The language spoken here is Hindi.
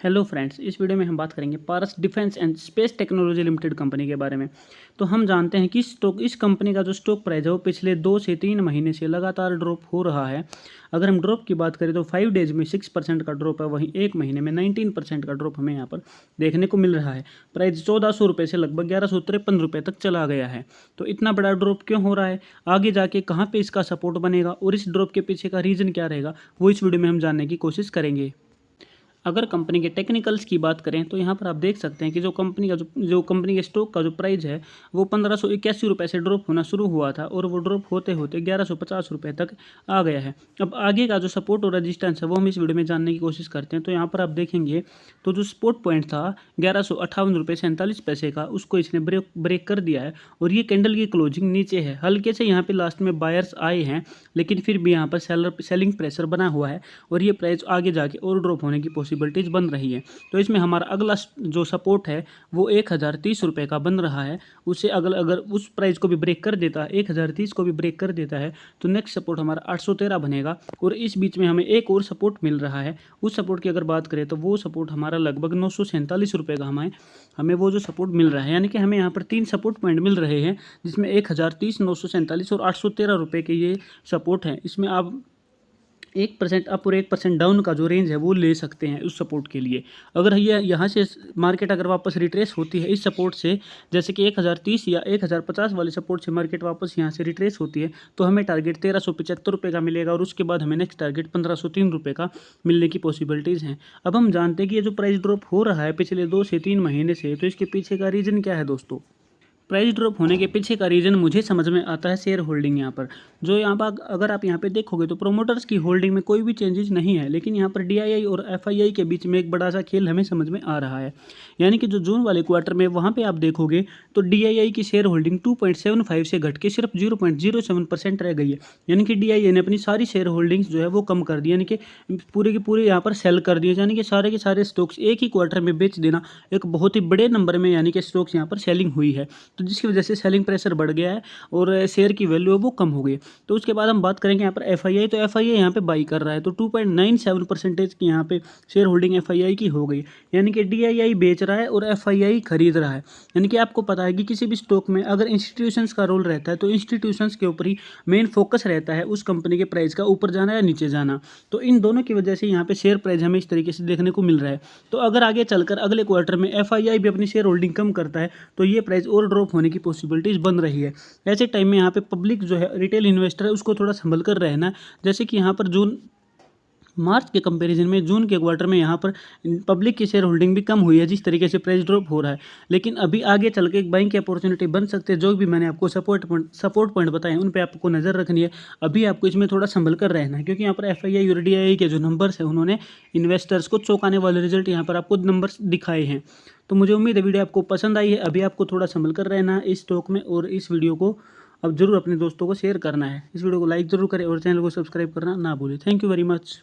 हेलो फ्रेंड्स, इस वीडियो में हम बात करेंगे Paras defence and space technology limited company के बारे में। तो हम जानते हैं कि इस कंपनी का जो स्टॉक प्राइस है वो पिछले 2 से 3 महीने से लगातार ड्रॉप हो रहा है। अगर हम ड्रॉप की बात करें तो 5 डेज में 6% का ड्रॉप है, वहीं एक महीने में 19% का ड्रॉप हमें यहाँ पर देखने को मिल रहा है। प्राइस 1400 रुपये से लगभग 1153 रुपये तक चला गया है। तो इतना बड़ा ड्रॉप क्यों हो रहा है, आगे जाके कहाँ पर इसका सपोर्ट बनेगा और इस ड्रॉप के पीछे का रीज़न क्या रहेगा, वो इस वीडियो में हम जानने की कोशिश करेंगे। अगर कंपनी के टेक्निकल्स की बात करें तो यहाँ पर आप देख सकते हैं कि जो कंपनी के स्टॉक का जो प्राइस है वो 1581 रुपये से ड्रॉप होना शुरू हुआ था और वो ड्रॉप होते होते 1150 रुपये तक आ गया है। अब आगे का जो सपोर्ट और रेजिस्टेंस है वो हम इस वीडियो में जानने की कोशिश करते हैं। तो यहाँ पर आप देखेंगे तो जो सपोर्ट पॉइंट था 1158 रुपये 47 पैसे का, उसको इसने ब्रेक कर दिया है और ये कैंडल की क्लोजिंग नीचे है। हल्के से यहाँ पे लास्ट में बायर्स आए हैं, लेकिन फिर भी यहाँ पर सेलिंग प्रेशर बना हुआ है और ये प्राइस आगे जाके और ड्रॉप होने की पॉसिबिलिटीज़ बन रही है। तो इसमें हमारा अगला जो सपोर्ट है वो 1030 रुपये का बन रहा है। उससे अगर उस प्राइस को भी ब्रेक कर देता है, 1030 को भी ब्रेक कर देता है, तो नेक्स्ट सपोर्ट हमारा 813 बनेगा। और इस बीच में हमें एक और सपोर्ट मिल रहा है। उस सपोर्ट की अगर बात करें तो वो सपोर्ट हमारा लगभग 947 रुपये का हमें वो जो सपोर्ट मिल रहा है, यानी कि हमें यहाँ पर 3 सपोर्ट पॉइंट मिल रहे हैं, जिसमें 1030, 947 और 813 रुपये के ये सपोर्ट हैं। इसमें आप 1% अप और 1% डाउन का जो रेंज है वो ले सकते हैं उस सपोर्ट के लिए। अगर ये यहाँ से मार्केट अगर वापस रिट्रेस होती है इस सपोर्ट से, जैसे कि 1030 या 1050 वाले सपोर्ट से मार्केट वापस यहाँ से रिट्रेस होती है, तो हमें टारगेट 1375 रुपये का मिलेगा और उसके बाद हमें नेक्स्ट टारगेट 1503 रुपये का मिलने की पॉसिबिलिटीज़ हैं। अब हम जानते हैं कि ये जो प्राइस ड्रॉप हो रहा है पिछले 2 से 3 महीने से, तो इसके पीछे का रीज़न क्या है दोस्तों। प्राइस ड्रॉप होने के पीछे का रीज़न मुझे समझ में आता है शेयर होल्डिंग। यहाँ पर अगर आप यहाँ पे देखोगे तो प्रोमोटर्स की होल्डिंग में कोई भी चेंजेस नहीं है, लेकिन यहाँ पर DII और FII के बीच में एक बड़ा सा खेल हमें समझ में आ रहा है। यानी कि जो जून वाले क्वार्टर में वहाँ पे आप देखोगे तो DII की शेयर होल्डिंग 2.75 से घट के सिर्फ 0.07% रह गई है। यानी कि DII ने अपनी सारी शेयर होल्डिंग्स जो है वो कम कर दी, यानी कि पूरे के पूरे यहाँ पर सेल कर दिए। यानी कि सारे के सारे स्टॉक्स एक ही क्वार्टर में बेच देना, एक बहुत ही बड़े नंबर में यानी कि स्टॉक्स यहाँ पर सेलिंग हुई है, तो जिसकी वजह से सेलिंग प्रेशर बढ़ गया है और शेयर की वैल्यू है वो कम हो गई। तो उसके बाद हम बात करेंगे यहाँ पर FII, तो FII यहाँ पे बाई कर रहा है, तो 2.97% की यहाँ पे शेयर होल्डिंग FII की हो गई। यानी कि DII बेच रहा है और FII खरीद रहा है। यानी कि आपको पता है कि किसी भी स्टॉक में अगर इंस्टीट्यूशंस का रोल रहता है तो इंस्टीट्यूशंस के ऊपर ही मेन फोकस रहता है उस कंपनी के प्राइस का ऊपर जाना या नीचे जाना। तो इन दोनों की वजह से यहाँ पे शेयर प्राइस हमें इस तरीके से देखने को मिल रहा है। तो अगर आगे चलकर अगले क्वार्टर में FII भी अपनी शेयर होल्डिंग कम करता है तो ये प्राइस और ड्रॉप होने की पॉसिबिलिटीज़ बन रही है। ऐसे टाइम में यहाँ पे पब्लिक जो है, रिटेल इन्वेस्टर है, उसको थोड़ा संभल कर रहना है। जैसे कि यहाँ पर मार्च के कंपैरिजन में जून के क्वार्टर में यहाँ पर पब्लिक की शेयर होल्डिंग भी कम हुई है, जिस तरीके से प्राइस ड्रॉप हो रहा है। लेकिन अभी आगे चल के एक बाइंग की अपॉर्चुनिटी बन सकते हैं। जो भी मैंने आपको सपोर्ट पॉइंट बताए उन पे आपको नज़र रखनी है। अभी आपको इसमें थोड़ा संभल कर रहना है, क्योंकि यहाँ पर FII और DII के जो नंबर्स हैं उन्होंने इन्वेस्टर्स को चौंकाने वाले रिजल्ट यहाँ पर आपको नंबर्स दिखाए हैं। तो मुझे उम्मीद है वीडियो आपको पसंद आई है। अभी आपको थोड़ा संभल कर रहना है इस स्टॉक में, और इस वीडियो को अब जरूर अपने दोस्तों को शेयर करना है। इस वीडियो को लाइक जरूर करें और चैनल को सब्सक्राइब करना ना भूलें। Thank you very much.